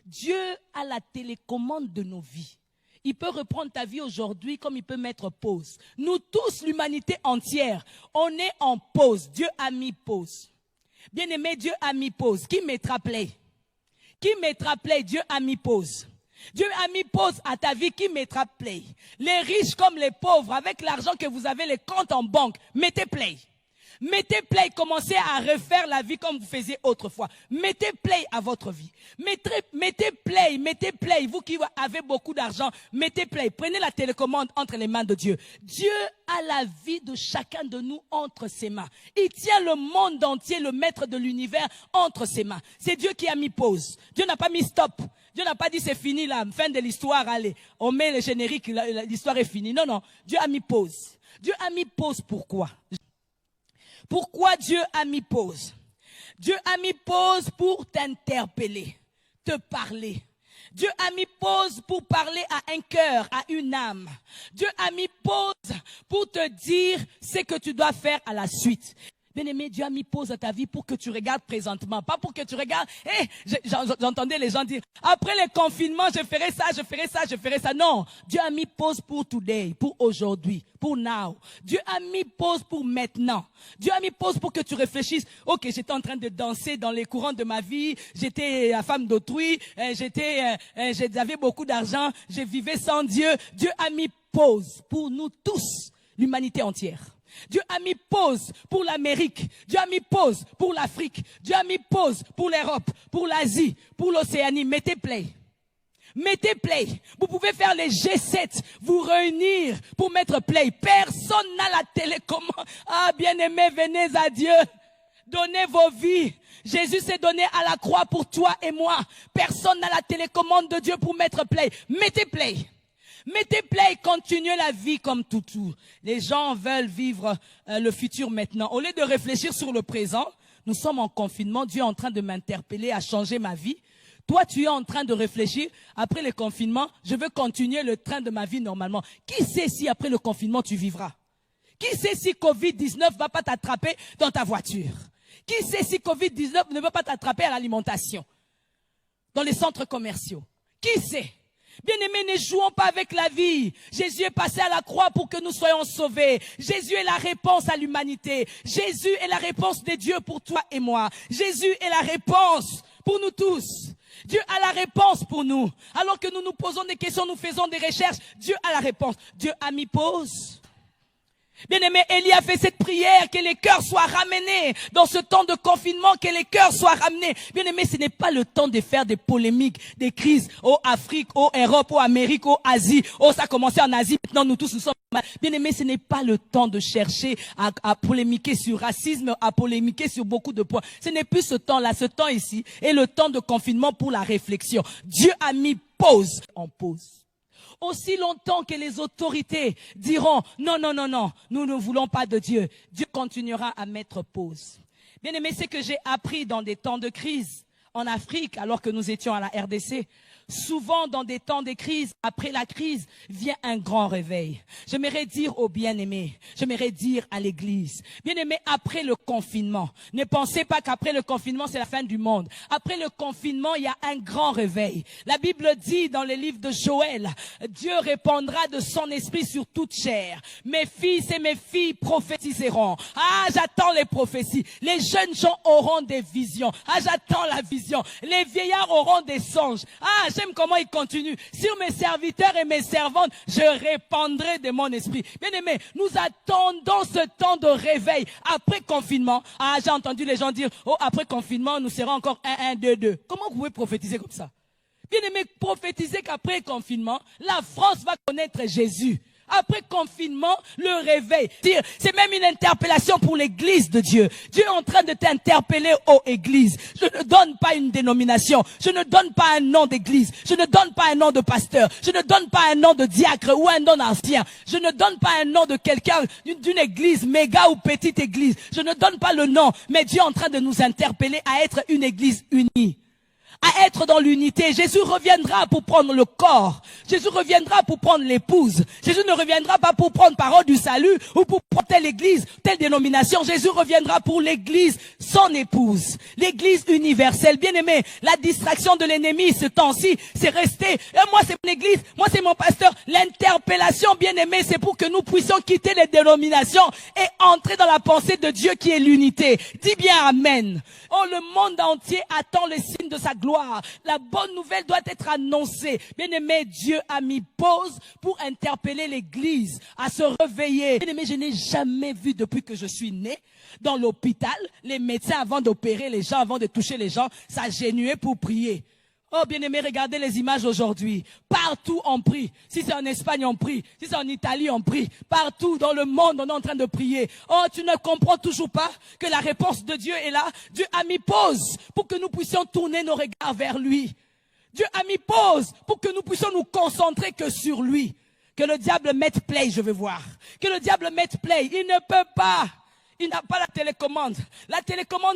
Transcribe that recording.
Dieu a la télécommande de nos vies. Il peut reprendre ta vie aujourd'hui comme il peut mettre pause. Nous tous, l'humanité entière, on est en pause. Dieu a mis pause. Bien-aimé, Dieu a mis pause. Qui mettra play? Qui mettra play? Dieu a mis pause. Dieu a mis pause à ta vie. Qui mettra play? Les riches comme les pauvres, avec l'argent que vous avez, les comptes en banque, mettez play. Mettez play, commencez à refaire la vie comme vous faisiez autrefois. Mettez play à votre vie. Mettez play. Vous qui avez beaucoup d'argent, mettez play. Prenez la télécommande entre les mains de Dieu. Dieu a la vie de chacun de nous entre ses mains. Il tient le monde entier, le maître de l'univers, entre ses mains. C'est Dieu qui a mis pause. Dieu n'a pas mis stop. Dieu n'a pas dit c'est fini là, fin de l'histoire, allez. On met le générique, l'histoire est finie. Non, non. Dieu a mis pause. Dieu a mis pause pourquoi? Pourquoi Dieu a mis pause? Dieu a mis pause pour t'interpeller, te parler. Dieu a mis pause pour parler à un cœur, à une âme. Dieu a mis pause pour te dire ce que tu dois faire à la suite. Bien-aimé, Dieu a mis pause à ta vie pour que tu regardes présentement, pas pour que tu regardes. J'entendais les gens dire, après le confinement, je ferai ça, je ferai ça, je ferai ça. Non, Dieu a mis pause pour today, pour aujourd'hui, pour now. Dieu a mis pause pour maintenant. Dieu a mis pause pour que tu réfléchisses. Ok, j'étais en train de danser dans les courants de ma vie, j'étais la femme d'autrui, j'avais beaucoup d'argent, je vivais sans Dieu. Dieu a mis pause pour nous tous, l'humanité entière. Dieu a mis pause pour l'Amérique. Dieu a mis pause pour l'Afrique. Dieu a mis pause pour l'Europe, pour l'Asie, pour l'Océanie. Mettez play. Mettez play. Vous pouvez faire les G7, vous réunir pour mettre play. Personne n'a la télécommande. Ah, bien-aimés, venez à Dieu. Donnez vos vies. Jésus s'est donné à la croix pour toi et moi. Personne n'a la télécommande de Dieu pour mettre play. Mettez play. Mettez play, continuez la vie comme toutou. Les gens veulent vivre le futur maintenant. Au lieu de réfléchir sur le présent, nous sommes en confinement. Dieu est en train de m'interpeller à changer ma vie. Toi, tu es en train de réfléchir. Après le confinement, je veux continuer le train de ma vie normalement. Qui sait si après le confinement, tu vivras? Qui sait si Covid-19 va pas t'attraper dans ta voiture? Qui sait si Covid-19 ne va pas t'attraper à l'alimentation? Dans les centres commerciaux? Qui sait? Bien-aimés, ne jouons pas avec la vie. Jésus est passé à la croix pour que nous soyons sauvés. Jésus est la réponse à l'humanité. Jésus est la réponse de Dieu pour toi et moi. Jésus est la réponse pour nous tous. Dieu a la réponse pour nous. Alors que nous nous posons des questions, nous faisons des recherches, Dieu a la réponse. Dieu a mis pause. Bien-aimé, Élie a fait cette prière, que les cœurs soient ramenés dans ce temps de confinement, que les cœurs soient ramenés. Bien-aimé, ce n'est pas le temps de faire des polémiques, des crises, au Afrique, au Europe, au Amérique, au Asie. Oh, ça a commencé en Asie, maintenant nous tous nous sommes... Bien-aimé, ce n'est pas le temps de chercher à polémiquer sur racisme, à polémiquer sur beaucoup de points. Ce n'est plus ce temps-là, ce temps ici est le temps de confinement pour la réflexion. Dieu a mis pause en pause. Aussi longtemps que les autorités diront non, non, non, non, nous ne voulons pas de Dieu, Dieu continuera à mettre pause. Bien aimé, c'est que j'ai appris dans des temps de crise en Afrique, alors que nous étions à la RDC. Souvent, dans des temps de crise, après la crise, vient un grand réveil. J'aimerais dire aux bien-aimés, j'aimerais dire à l'église, bien-aimés, après le confinement, ne pensez pas qu'après le confinement, c'est la fin du monde. Après le confinement, il y a un grand réveil. La Bible dit dans le livre de Joël, Dieu répandra de son esprit sur toute chair. Mes fils et mes filles prophétiseront. Ah, j'attends les prophéties. Les jeunes gens auront des visions. Ah, j'attends la vision. Les vieillards auront des songes. Ah, j'aime comment il continue. Sur mes serviteurs et mes servantes, je répandrai de mon esprit. Bien aimé, nous attendons ce temps de réveil après confinement. Ah, j'ai entendu les gens dire, oh, après confinement, nous serons encore 1, 2, 2. Comment vous pouvez prophétiser comme ça? Bien aimé, prophétiser qu'après confinement, la France va connaître Jésus. Après confinement, le réveil. C'est même une interpellation pour l'église de Dieu. Dieu est en train de t'interpeller, ô église. Je ne donne pas une dénomination. Je ne donne pas un nom d'église. Je ne donne pas un nom de pasteur. Je ne donne pas un nom de diacre ou un nom d'ancien. Je ne donne pas un nom de quelqu'un d'une église, méga ou petite église. Je ne donne pas le nom. Mais Dieu est en train de nous interpeller à être une église unie. à être dans l'unité. Jésus reviendra pour prendre le corps. Jésus reviendra pour prendre l'épouse. Jésus ne reviendra pas pour prendre parole du salut ou pour prendre telle église, telle dénomination. Jésus reviendra pour l'église, son épouse. L'église universelle. Bien aimé, la distraction de l'ennemi ce temps-ci, c'est rester. Moi, c'est mon église, moi, c'est mon pasteur. L'interpellation, bien aimé, c'est pour que nous puissions quitter les dénominations et entrer dans la pensée de Dieu qui est l'unité. Dis bien amen. Oh, le monde entier attend les signes de sa gloire. La bonne nouvelle doit être annoncée. Bien aimé, Dieu a mis pause pour interpeller l'église à se réveiller. Bien aimé, je n'ai jamais vu depuis que je suis né dans l'hôpital, les médecins avant d'opérer les gens, avant de toucher les gens, s'agenouiller pour prier. Oh, bien-aimés, regardez les images aujourd'hui. Partout, on prie. Si c'est en Espagne, on prie. Si c'est en Italie, on prie. Partout dans le monde, on est en train de prier. Oh, tu ne comprends toujours pas que la réponse de Dieu est là. Dieu a mis pause pour que nous puissions tourner nos regards vers lui. Dieu a mis pause pour que nous puissions nous concentrer que sur lui. Que le diable mette play, je veux voir. Que le diable mette play. Il ne peut pas. Il n'a pas la télécommande. La télécommande